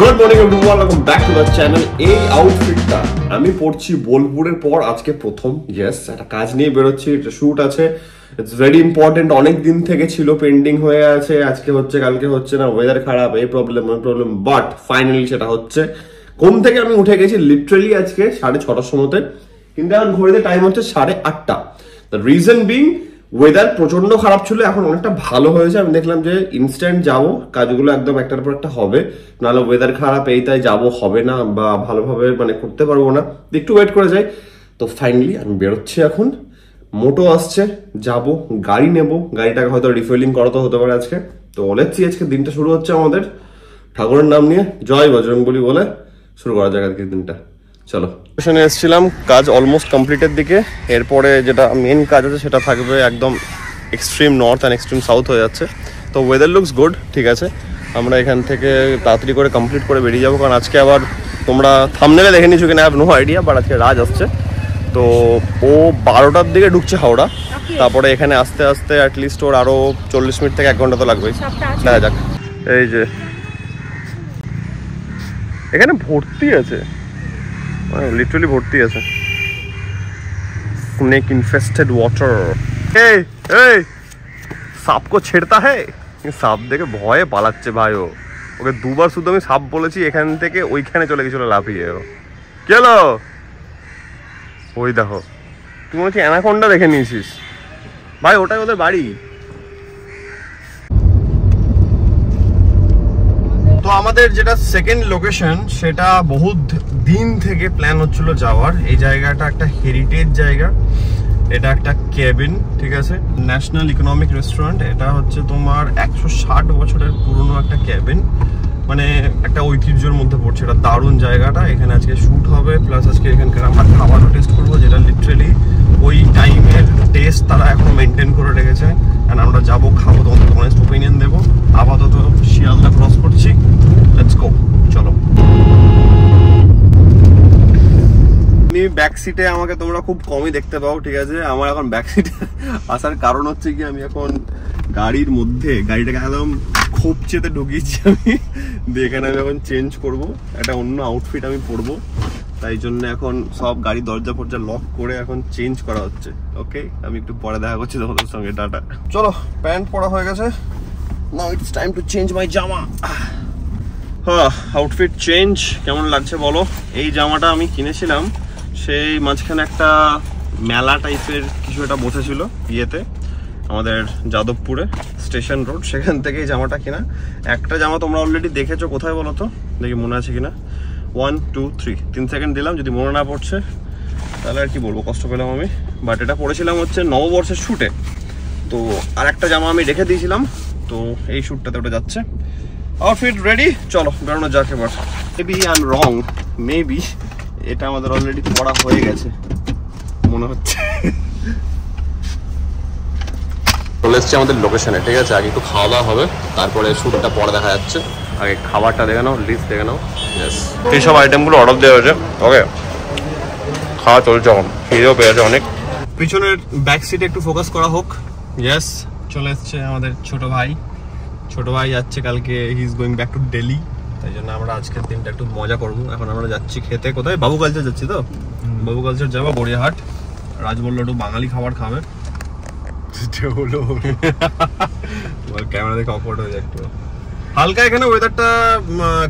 Good morning everyone, welcome back to the channel. এই আউটফিটটা আমি পরছি বোলপুরের পর আজকে প্রথম। ইয়েস, একটা কাজ নিয়ে বেরোচ্ছি, একটা শুট আছে, ইটস ভেরি ইম্পর্টেন্ট। অনেক দিন থেকে ছিল, পেন্ডিং হয়ে আছে, আজকে হচ্ছে কালকে হচ্ছে না, ওয়েদার খারাপ, এই প্রবলেম ওই প্রবলেম, বাট ফাইনালি সেটা হচ্ছে। ঘুম থেকে আমি উঠে গেছি লিটারালি আজকে 6:30টার সময়তে, কিন্তু এখন ঘড়িতে টাইম হচ্ছে 8:30। দ্য রিজন বিং ওয়েদার প্রচন্ড খারাপ ছিল, এখন অনেকটা ভালো হয়েছে। আমি দেখলাম যে ইনস্ট্যান্ট যাবো, কাজগুলো একদম একটার পর একটা হবে, নাহলে ওয়েদার খারাপ এই তাই যাবো হবে না, বা ভালোভাবে মানে করতে পারবো না, একটু ওয়েট করে যাই। তো ফাইনালি আমি বেরোচ্ছি এখন, মোটো আসছে, যাব, গাড়ি নেব, গাড়িটাকে হয়তো রিফুয়েলিং করাতে হতে পারে আজকে। তো বলেছি আজকে দিনটা শুরু হচ্ছে আমাদের ঠাকুরের নাম নিয়ে, জয় বজরংবলী বলে শুরু করা যাক আজকের দিনটা। চলো, স্টেশনে এসেছিলাম, কাজ অলমোস্ট কমপ্লিটের দিকে। এরপরে যেটা মেন কাজ আছে সেটা থাকবে একদম extreme north and extreme south হয়ে যাচ্ছে। তো ওয়েদার লুকস গুড, ঠিক আছে। আমরা এখান থেকে তাড়াতাড়ি করে কমপ্লিট করে বেরিয়ে যাবো, কারণ আজকে আবার তোমরা থাম্বনেলে দেখে নিচ্ছ কিনা, হ্যাভ নো আইডিয়া, বাট আজকে রাজ আসছে। তো ও 12টার দিকে ঢুকছে হাওড়া, তারপরে এখানে আসতে আসতে অ্যাটলিস্ট ওর আরও 40 মিনিট থেকে 1 ঘন্টা তো লাগবেই। দেখা যাক। এই যে এখানে ভর্তি আছে, লিটারালি ভর্তি আছে স্নেক ইনফেস্টেড ওয়াটার। এই এই সাপ কো ছেড়তা হ্যায়, সাপ দেখে ভয়ে পালাচ্ছে ভাই। ওকে দুবার শুধু আমি সাপ বলেছি, এখান থেকে ওইখানে চলে গেছিল লাফিয়ে। কি হলো? ওই দেখো, তুমি বলছি অ্যানাকোন্ডা দেখে নিয়েছিস ভাই, ওটাই ওদের বাড়ি। তো আমাদের যেটা সেকেন্ড লোকেশন, সেটা বহুত দিন থেকে প্ল্যান হচ্ছিল যাওয়ার। এই জায়গাটা একটা হেরিটেজ জায়গা, এটা একটা কেবিন, ঠিক আছে, ন্যাশনাল ইকোনমিক রেস্টুরেন্ট। এটা হচ্ছে তোমার 160 বছরের পুরনো একটা কেবিন, মানে একটা ঐতিহ্যের মধ্যে পড়ছে। এটা দারুণ জায়গাটা, এখানে আজকে শ্যুট হবে, প্লাস আজকে এখানকার আমরা খাবারও টেস্ট করবো, যেটা লিটারেলি ওই টাইমের টেস্ট তারা এখন মেনটেন করে রেখেছে। অ্যান্ড আমরা যাবো, খাবো, তোমাদের অনেস্ট ওপিনিয়ন দেবো। আপাতত শিয়ালদা ক্রস করছি, লেটস গো, চলো। ব্যাক সিটে আমাকে তোমরা খুব কমই দেখতে পাও, ঠিক আছে। আমার এখন ব্যাক সিটে আসার কারণ হচ্ছে কি, আমি এখন গাড়ির মধ্যে গাড়িটাকে একদম খোপচেতে ঢুকিয়েছি আমি, দিয়ে এখানে আমি এখন চেঞ্জ করব, একটা অন্য আউটফিট আমি পরবো। তাই জন্য এখন সব গাড়ি দরজা ফরজা লক করে এখন চেঞ্জ করা হচ্ছে। ওকে, আমি একটু পরে দেখা করছি তোমাদের সঙ্গে, টাটা। চলো, প্যান্ট পরা হয়ে গেছে, now it's time to change my জামা। হ্যাঁ, আউটফিট চেঞ্জ। কেমন লাগছে বলো? এই জামাটা আমি কিনেছিলাম সেই মাঝখানে একটা মেলা টাইপের কিছু একটা বসেছিল ইয়েতে, আমাদের যাদবপুরে স্টেশন রোড, সেখান থেকে এই জামাটা কেনা। একটা জামা তোমরা অলরেডি দেখেছো, কোথায় বলো তো, দেখি মনে আছে কিনা। 1 2 3 3 সেকেন্ড দিলাম, যদি মনে না পড়ছে তাহলে আর কি বলবো, কষ্ট পেলাম আমি। বাট এটা পড়েছিলাম হচ্ছে নববর্ষের শ্যুটে। তো আর একটা জামা আমি রেখে দিয়েছিলাম, তো এই শ্যুটটাতে ওটা যাচ্ছে। আউটফিট রেডি, চলো বেরোনো যাক এবার। Maybe I am wrong, maybe এটা আমাদের অলরেডি পড়া হয়ে গেছে মনে হচ্ছে। চলে এসছি আমাদের লোকেশনে, ঠিক আছে। আগে একটু খাওয়া দাওয়া হবে, তারপরে শ্যুটটা পরে দেখা যাচ্ছে। আগে খাবারটা দেখে নাও, লিস্ট দেখে নাও। ইয়েস, এই সব আইটেমগুলো অর্ডার দেওয়া হয়েছে। ওকে, খাওয়া চলছে, এখন খিদেও পেয়েছে অনেক। পিছনের ব্যাক সিটে একটু ফোকাস করা হোক। ইয়েস, চলে এসছে আমাদের ছোট ভাই। ছোট ভাই যাচ্ছে কালকে, he is going back to Delhi, তাই জন্য আমরা আজকের দিনটা একটু মজা করবো। এখন আমরা যাচ্ছি খেতে, কোথায়? বাবু কালচার যাচ্ছি। তো বাবু কালচার যাবো, গড়িয়াহাট। রাজ বললো একটু বাঙালি খাবার খাবে, ক্যামেরা দেখে অকওয়ার্ড হয়ে যায় একটু। হালকা এখানে ওয়েদারটা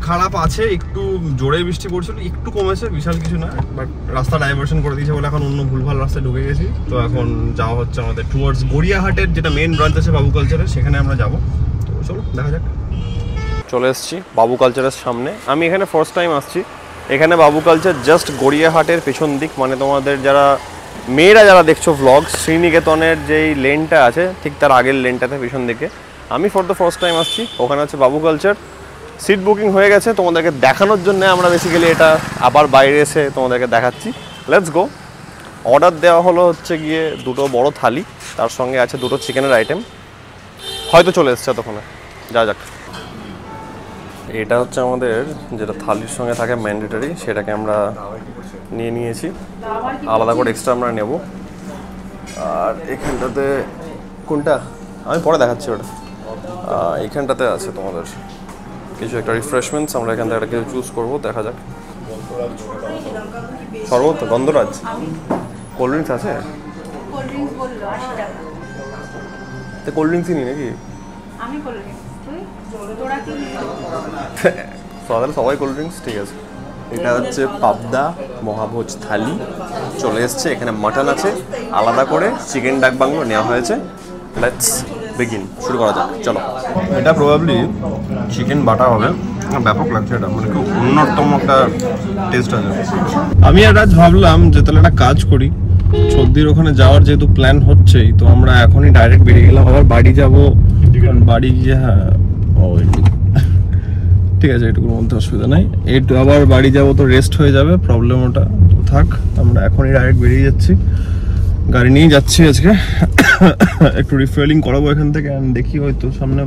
খারাপ আছে, একটু জোরে বৃষ্টি পড়ছিল, একটু কমেছে, বিশাল কিছু না। বাট রাস্তা ডাইভার্সন করে দিয়েছে বলে এখন অন্য ভুলভাল রাস্তায় ঢুকে গেছি। তো এখন যাওয়া হচ্ছে আমাদের টুয়ার্ডস গড়িয়াহাটের যেটা মেন ব্রাঞ্চ আছে বাবু কালচারের, সেখানে আমরা যাবো। তো চলো দেখা যাক। চলে এসেছি বাবু কালচারের সামনে। আমি এখানে ফার্স্ট টাইম আসছি। এখানে বাবু কালচার জাস্ট গড়িয়াহাটের পেছন দিক, মানে তোমাদের যারা মেয়েরা যারা দেখছো ভ্লগ, শ্রীনিকেতনের যেই লেনটা আছে ঠিক তার আগের লেনটাতে পেছন দিকে। আমি ফর দ্য ফার্স্ট টাইম আসছি, ওখানে হচ্ছে বাবু কালচার। সিট বুকিং হয়ে গেছে, তোমাদেরকে দেখানোর জন্য আমরা বেসিক্যালি এটা আবার বাইরে এসে তোমাদেরকে দেখাচ্ছি। Let's go. অর্ডার দেওয়া হলো হচ্ছে গিয়ে 2টো বড় থালি, তার সঙ্গে আছে 2টো চিকেনের আইটেম, হয়তো চলে এসছে তখন। যা যাক। এটা হচ্ছে আমাদের যেটা থালির সঙ্গে থাকে ম্যান্ডেটরি, সেটাকে আমরা নিয়ে নিয়েছি, আলাদা করে এক্সট্রা আমরা নেব। আর এখানটাতে কোনটা আমি পরে দেখাচ্ছি, ওটা এখানটাতে আছে তোমাদের কিছু একটা রিফ্রেশমেন্টস আমরা এখান থেকে একটা কিছু চুজ করবো, দেখা যাক। শরবত গন্ধরাজ, কোল্ড ড্রিঙ্কস আছে? কোল্ড ড্রিঙ্কসই নি নাকি? সবাই কোল্ড ড্রিঙ্কস, ঠিক আছে। এটা হচ্ছে পাবদা মহাভোজ থালি চলে এসছে, এখানে মাটন আছে, আলাদা করে চিকেন ডাক বাংলো নেওয়া হয়েছে। লেটস বিগিন, শুরু করা যাক, চলো। এটা প্রবাবলি চিকেন বাটা হবে, ব্যাপক লাগছে এটা, মানে খুব অন্যতম একটা টেস্ট আছে। আমি আর আজ ভাবলাম যে তাহলে একটা কাজ করি, সর্দির ওখানে যাওয়ার যেহেতু প্ল্যান হচ্ছেই, তো আমরা এখনই ডাইরেক্ট বেরিয়ে গেলাম, আবার বাড়ি যাবো, বাড়ি গিয়ে হ্যাঁ ঠিক আছে, এটুকুর মধ্যে অসুবিধা নাই, একটু আবার বাড়ি যাবো তো রেস্ট হয়ে যাবে, প্রবলেম ওটা তো থাক। আমরা এখনই ডাইরেক্ট বেরিয়ে যাচ্ছি, গাড়ি নিয়ে যাচ্ছি আজকে। একটু রিফুয়েলিং করাবো এখান থেকে, দেখি হয়তো সামনে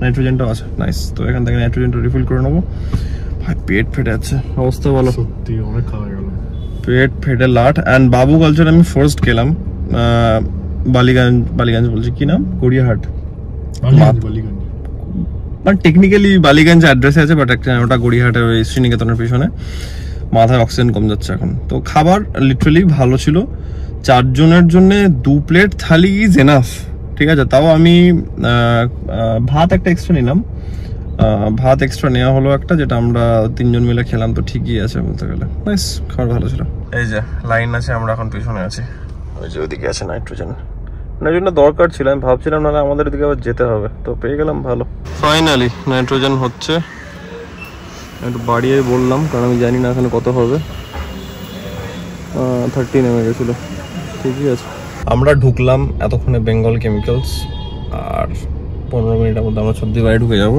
নাইট্রোজেনটাও আছে, নাইস। তো এখান থেকে নাইট্রোজেনটা রিফিল করে নেবো। ভাই পেট ফেটে যাচ্ছে, অবস্থা বলো, সত্যি অনেক খাওয়া গেল, পেট ফেটে লাট। অ্যান্ড বাবু কালচার আমি ফার্স্ট গেলাম বালিগঞ্জ বলছি, কি নাম, গড়িয়াহাট, মানে টেকনিক্যালি বালিগঞ্জ অ্যাড্রেসে আছে, বাট ওটা গড়িয়াহাটের ওই শ্রীনিকেতনের পিছনে। মাথায় অক্সিজেন কম যাচ্ছে এখন। তো খাবার লিটারালি ভালো ছিল, 4 জনের জন্য 2 প্লেট থালি ইজ এনাফ, ঠিক আছে। তাও আমি ভাত একটা এক্সট্রা নিলাম, ভাত এক্সট্রা নেওয়া হলো একটা, যেটা আমরা 3 জন মিলে খেলাম, তো ঠিকই আছে বলতে গেলে, নাইস, খাবার ভালো ছিল। এই যে লাইন আছে, আমরা এখন পিছনে আছি, ওই যে ওইদিকে আছে নাইট্রোজেন, নাইট্রোজেনটা দরকার ছিল, আমি ভাবছিলাম নাহলে আমাদের এদিকে আবার যেতে হবে, তো পেয়ে গেলাম, ভালো। ফাইনালি নাইট্রোজেন হচ্ছে, একটু বাড়িয়ে বললাম কারণ আমি জানি না এখানে কত হবে, 30 নেমে গেছিলো, ঠিকই আছে। আমরা ঢুকলাম এতক্ষণে বেঙ্গল কেমিক্যালস, আর 15 মিনিটের মধ্যে আমরা সবজি বাড়ি ঢুকে যাবো।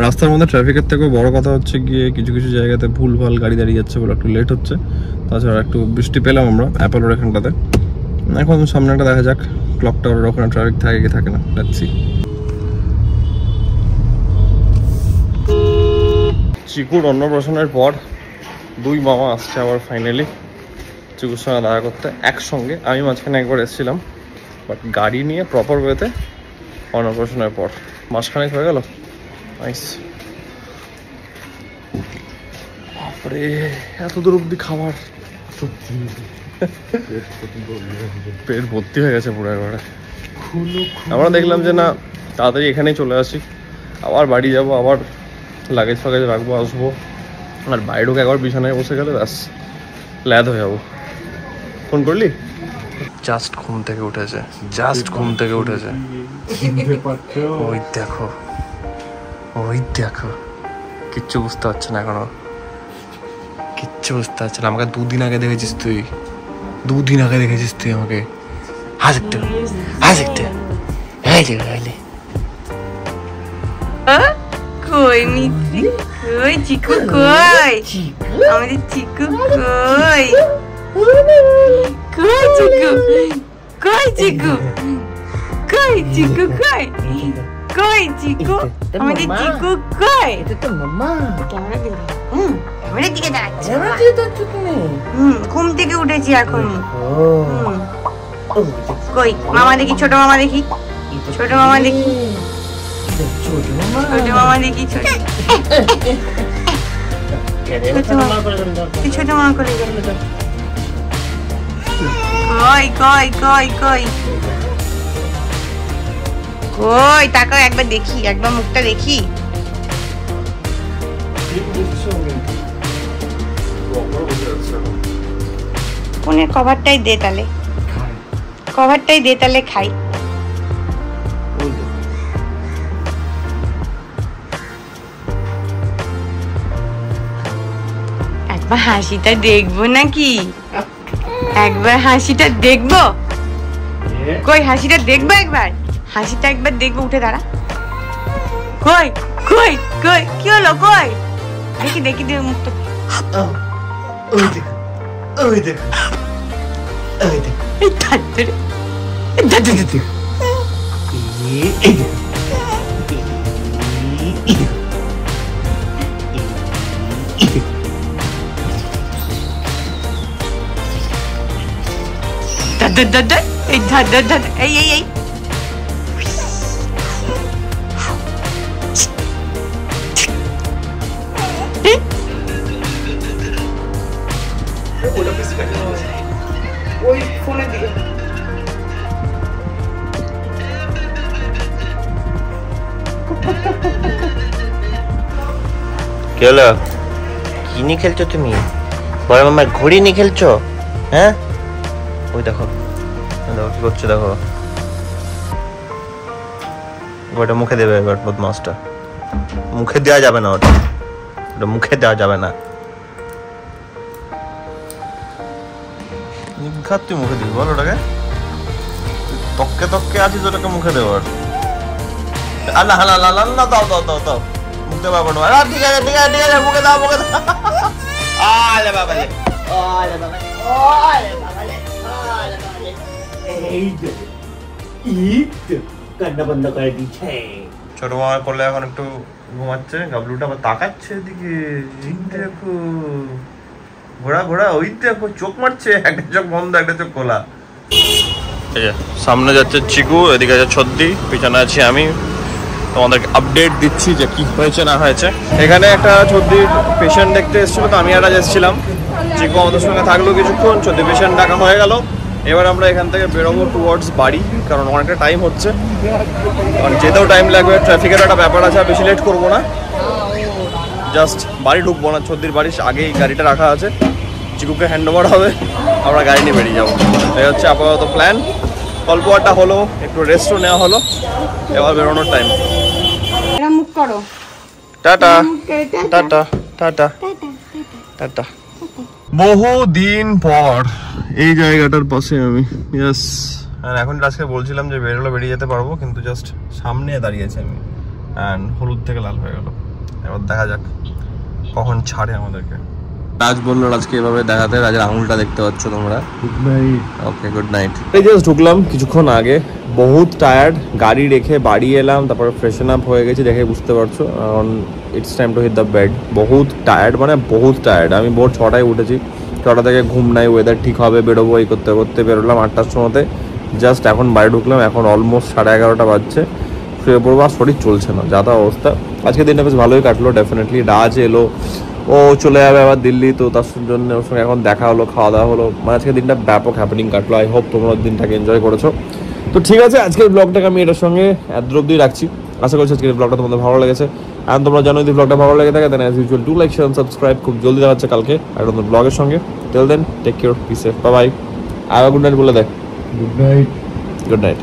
রাস্তার মধ্যে ট্রাফিকের থেকেও বড় কথা হচ্ছে গিয়ে কিছু কিছু জায়গাতে ভুলভাল গাড়ি দাঁড়িয়ে যাচ্ছে বলে একটু লেট হচ্ছে, তাছাড়া একটু বৃষ্টি পেলাম আমরা অ্যাপেলোর এখানটাতে। এখন সামনেটা দেখা যাক, ক্লক টাওয়ারের ওখানে ট্রাফিক থাকে কি থাকে না, লেটস সি। চিকুর অন্নপ্রাশনের পর 2 মামা আসছে আবার ফাইনালি চিকুর সঙ্গে দেখা করতে একসঙ্গে। আমি মাঝখানে একবার এসেছিলাম, বাট গাড়ি নিয়ে প্রপার ওয়েতে অন্নপ্রাশনের পর মাসখানেক হয়ে গেল, নাইস। বাপরে এত দূর অব্দি খাবার, পেট ভর্তি হয়ে গেছে পুরো একবারে। আমরা দেখলাম যে না, তাড়াতাড়ি এখানেই চলে আসি, আবার বাড়ি যাব, আবার লাগেজ ফাগেজ রাখবো, আসবো, আর বাইরে ঢুকে একবার বিছানায় বসে গেলে ব্যাস ল্যাদ হয়ে যাবো। ফোন করলি? জাস্ট ঘুম থেকে উঠেছে, জাস্ট ঘুম থেকে উঠেছে, ওই দেখো, ওই দেখো, কিচ্ছু বুঝতে পারছে না এখনো, কিচ্ছু বুঝতে পারছে না। আমাকে 2 দিন আগে দেখেছিস তুই, 2 দিন আগে দেখেছিস তুই আমাকে। হাসতে হাসতে কই মিত্রি, কই চিকু, কই আমাদের চিকু, কই কই চিকু, কই চিকু, কই চিকু, কই কই চিকু, আমাদের চিকু কই? এটা তো মামা, ক্যামেরা দিকে, ক্যামেরা দিকে দাঁড়াচ্ছে, ক্যামেরা দিকে দাঁড়াচ্ছ তুমি? ঘুম থেকে উঠেছি এখনই। কই মামা দেখি, ছোট মামা দেখি, ছোট মামা দেখি, ছোট মামা দেখি, ছোট মামা করে কই কই কই কই কই, তাকাও একবার দেখি, একবার মুখটা দেখি। ফোনের কভারটাই দে তাহলে, কভারটাই দে তাহলে খাই। একবার হাসিটা দেখবো নাকি, একবার হাসিটা দেখবো, কই হাসিটা দেখবো, একবার হাসিটা একবার দেখবো, উঠে দাঁড়া, কই কই কই, কি হলো, কই দেখি দেখি দে মুখটা, ওই দেখ, ওই দেখ, ওই দেখ, এই দাঁড়ে দাঁড়ে দেখ, এই দেখ, এই ওটা পিস কাটে ওই ফোনের দিকে কি হলো? কি নিয়ে খেলছো তুমি? বড় মামার ঘড়ি নিয়ে খেলছো? হ্যাঁ, ওই দেখো দেখো কি করছে, দেখো ওটা মুখে দেবে এবার। বদমাসটা, মুখে দেওয়া যাবে না, ওটা ওটা মুখে দেওয়া যাবে না। নিঘাত তুই মুখে দিবি, বল ওটাকে। তককে তককে আছিস, ওটাকে মুখে দেওয়ার। আল্লাহ আল্লাহ আল্লাহ, না দাও দাও দাও দাও, মুখে পাবো না। ঠিক আছে ঠিক আছে ঠিক আছে, মুখে দাও মুখে দাও। আলে বাবা লে, আলে বাবা, আলে বাবা লে, আলে বাবা লে। এই যে ঈদ কান্না বন্ধ করে দিচ্ছে। ছোট মামা করলে এখন একটু ঘুমাচ্ছে, গাবলুটা আবার তাকাচ্ছে এদিকে। এই দেখো ঘোড়া ঘোড়া, ওই দেখো চোখ মারছে, একটা চোখ বন্ধ একটা চোখ খোলা। এই যে সামনে যাচ্ছে চিকু, এদিকে আছে ছদ্দি, পিছনে আছি আমি। তোমাদেরকে আপডেট দিচ্ছি যে কি হয়েছে না হয়েছে। এখানে একটা ছদ্দির পেশেন্ট দেখতে এসেছিল, তো আমি একটা এসেছিলাম। চিকু আমাদের সঙ্গে থাকলো কিছুক্ষণ, ছদ্দি পেশেন্ট ডাকা হয়ে গেল। এবার আমরা এখান থেকে বেরোবো টুয়ার্ডস বাড়ি, কারণ অনেকটা টাইম হচ্ছে, কারণ যেতেও টাইম লাগবে, ট্রাফিকের একটা ব্যাপার আছে। বেশি লেট করবো না, জাস্ট বাড়ি ঢুকবো না, ছদ্দির বাড়ির আগেই গাড়িটা রাখা আছে। চিকুকে হ্যান্ড ওভার হবে, আমরা গাড়ি নিয়ে বেরিয়ে যাবো। এই হচ্ছে আপাতত প্ল্যান। অল্প একটা হলো, একটু রেস্টও নেওয়া হলো, এবার বেরোনোর টাইম। মুখ করো, টাটা টাটা টাটা টাটা। বহু দিন পর এই জায়গাটার পাশে আমি, ইয়েস। আর এখন আজকে বলছিলাম যে বেরোলে বেরিয়ে যেতে পারবো, কিন্তু জাস্ট সামনে দাঁড়িয়েছি আমি, অ্যান্ড হলুদ থেকে লাল হয়ে গেল। এবার দেখা যাক কখন ছাড়ে আমাদেরকে। রাজ বললো আজকে এভাবে দেখাতে, রাজের আঙুলটা দেখতে পাচ্ছ তোমরা। Good night. Okay, good night. এই জাস্ট ঢুকলাম কিছুক্ষণ আগে, বহুত টায়ার্ড, গাড়ি রেখে বাড়ি এলাম, তারপরে ফ্রেশন আপ হয়ে গেছি, দেখে বুঝতে পারছো। এখন it's time to hit the bed. বহুত টায়ার্ড, মানে বহুত টায়ার্ড। আমি ভোর 6টায় উঠেছি, 6টা থেকে ঘুম নাই, ওয়েদার ঠিক হবে, বেরোবো, এই করতে করতে বেরোলাম 8টার সময়তে। জাস্ট এখন বাড়ি ঢুকলাম, এখন অলমোস্ট 11:30 বাজছে। শুয়ে পড়বো, আর শরীর চলছে না, যা তা অবস্থা। আজকে দিনটা বেশ ভালোই কাটলো, ডেফিনেটলি। রাজ এলো, ও চলে যাবে আবার দিল্লি, তো তার জন্য ওর সঙ্গে এখন দেখা হলো, খাওয়া দাওয়া হলো। মানে আজকে দিনটা ব্যাপক হ্যাপেনিং কাটলো। আই হোপ তোমরা দিনটাকে এনজয় করেছো। তো ঠিক আছে, আজকের ব্লগটাকে আমি এটার সঙ্গে এত অব্দি রাখছি। আশা করছি আজকের ব্লগটা তোমাদের ভালো লেগেছে। আর তোমরা জানো যদি ব্লগটা ভালো লেগে থাকে, then as usual do like, share, subscribe. খুব জলদি দেখা যাচ্ছে কালকে আর তোমাদের ব্লগের সঙ্গে। Till then take care, be safe, bye bye. আর গুড নাইট বলে দেয়। Good night. Good night.